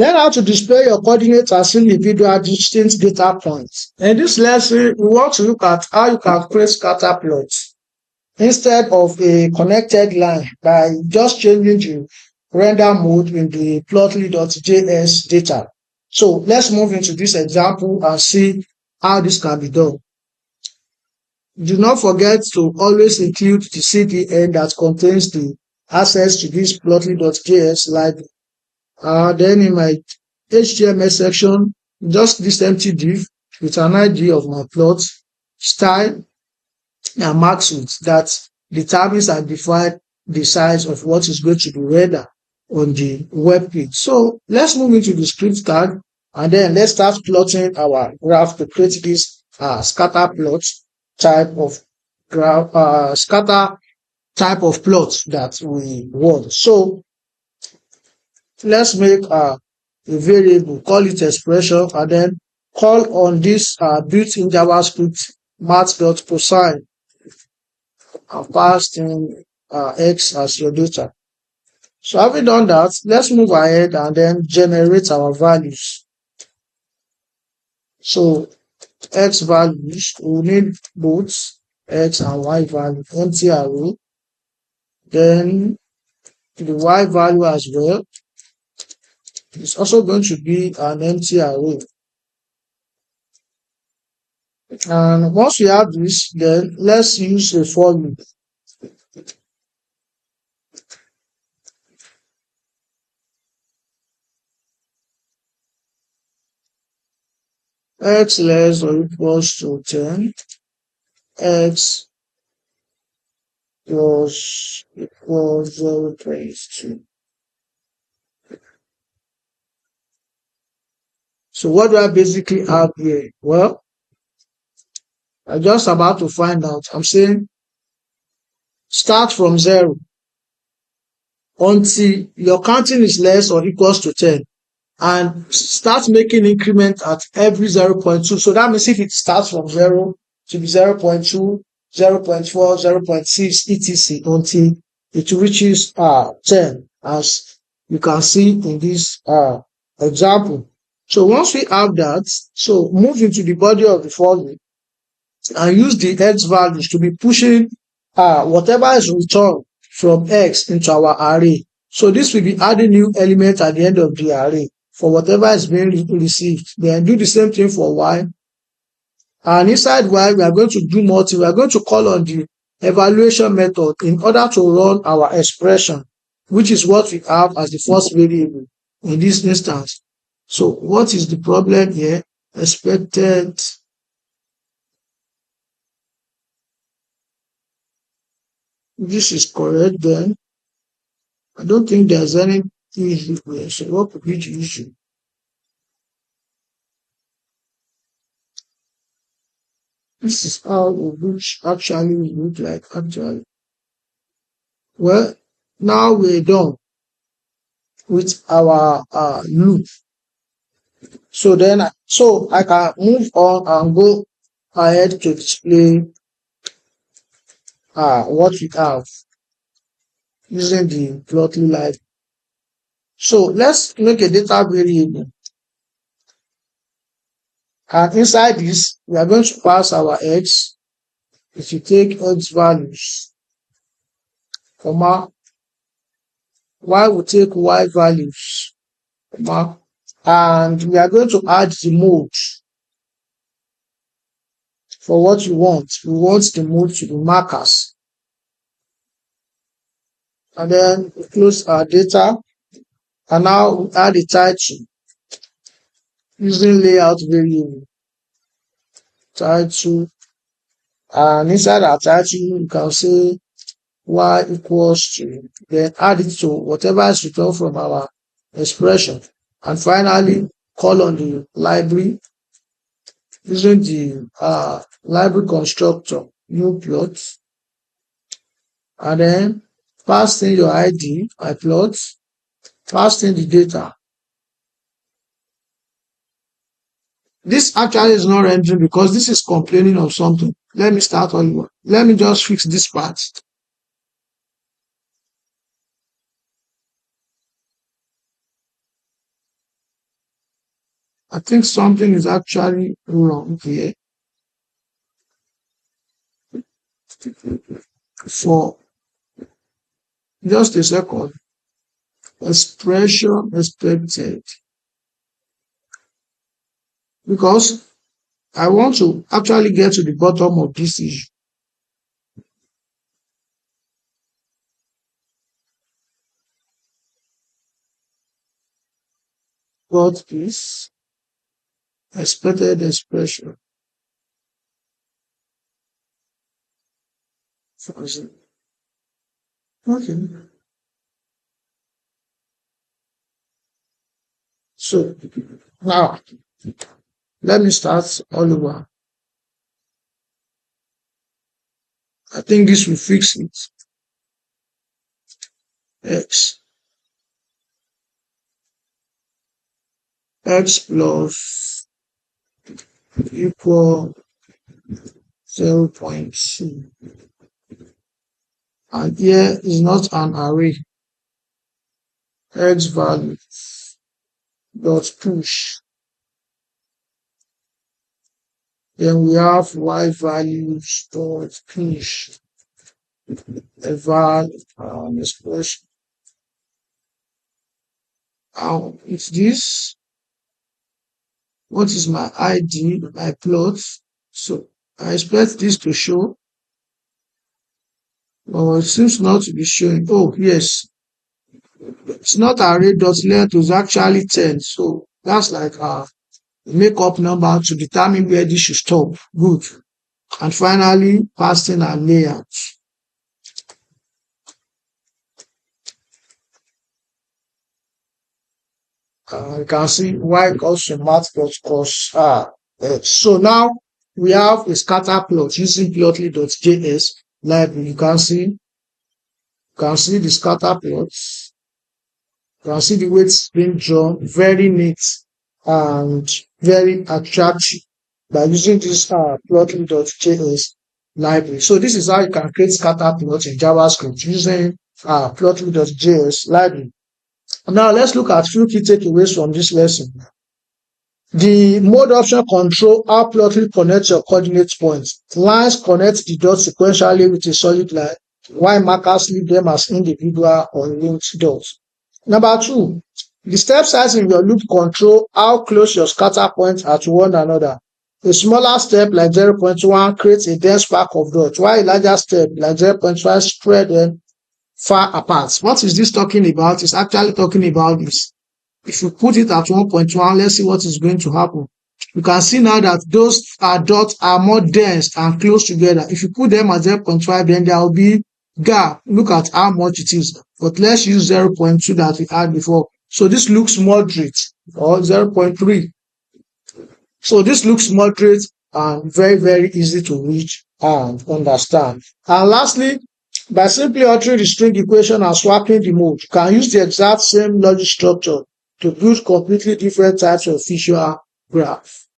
Learn how to display your coordinates as individual distinct data points. In this lesson, we want to look at how you can create scatter plots instead of a connected line by just changing the render mode in the plotly.js data. So let's move into this example and see how this can be done. Do not forget to always include the CDN that contains the access to this plotly.js library. Then in my HTML section, just this empty div with an ID of my plot, style, and marks width that determines and defines the size of what is going to be rendered on the web page. So let's move into the script tag and then let's start plotting our graph to create this scatter plot type of graph, scatter type of plot that we want. So let's make a variable, call it expression, and then call on this built-in JavaScript math.cosine and pass in x as your data. So having done that, let's move ahead and then generate our values. So x values, we need both x and y value, empty array. Then the y value as well. It's also going to be an empty array. And once we have this, then let's use a for loop. X less or equals to 10, x plus equals 0.2. So what do I basically have here? Well, I'm just about to find out. I'm saying start from 0 until your counting is less or equals to 10 and start making increment at every 0.2. So that means if it starts from 0 to be 0.2, 0.4, 0.6, etc. until it reaches 10, as you can see in this example. So once we have that, so move into the body of the for loop and use the x values to be pushing whatever is returned from x into our array. So this will be adding new element at the end of the array for whatever is being received. Then do the same thing for y. And inside y, we are going to do multi. We are going to call on the evaluation method in order to run our expression, which is what we have as the first variable in this instance. So what is the problem here? Expected this is correct, then I don't think there's any issue here. So what could be the issue? This is how which actually look like actually. Well, now we're done with our loop. So then, so I can move on and go ahead to display what we have using the plotly library. So let's make a data variable. And inside this, we are going to pass our x. If you take x values, comma, y will take y values, comma, and we are going to add the mode for what you want. We want the mode to be markers. And then we close our data. And now we add a title using layout variable. Title. And inside our title, you can say y equals to, then add it to whatever is returned from our expression. And finally, call on the library using the library constructor, new plot, and then pass in your ID, my plot, pass in the data. This actually is not rendering because this is complaining of something. Let me start all over. Let me just fix this part. I think something is actually wrong here. For just a second, expression expected, because I want to actually get to the bottom of this issue. What is expected expression? Okay. So now let me start all over. I think this will fix it. X plus equal 0.2. And here is not an array. X value dot push. Then we have y values dot push. Eval expression. Now it's this. What is my ID, my plot? So I expect this to show. Oh, it seems not to be showing. Oh, yes. It's not array dot length, it's actually 10. So that's like a makeup number to determine where this should stop. Good. And finally, passing and layout. You can see y equals to math dot cos r. So now we have a scatter plot using plotly.js library. You can see the scatter plots. You can see the way it's being drawn, very neat and very attractive by using this plotly.js library. So this is how you can create scatter plots in JavaScript using plotly.js library. Now let's look at few key takeaways from this lesson. The mode option control how Plotly connects your coordinate points. Lines connect the dots sequentially with a solid line, while markers leave them as individual or linked dots. Number 2, the step size in your loop control how close your scatter points are to one another. A smaller step like 0.1 creates a dense pack of dots, while a larger step like 0.5 spread them far apart. What is this talking about? It's actually talking about this. If you put it at 1.1, let's see what is going to happen. You can see now that those dots are more dense and close together. If you put them at 0.5, then there will be gap. Look at how much it is. But let's use 0.2 that we had before. So this looks moderate, or 0.3. So this looks moderate and very, very easy to reach and understand. And lastly, by simply altering the string equation and swapping the mode, you can use the exact same logic structure to build completely different types of visual graph.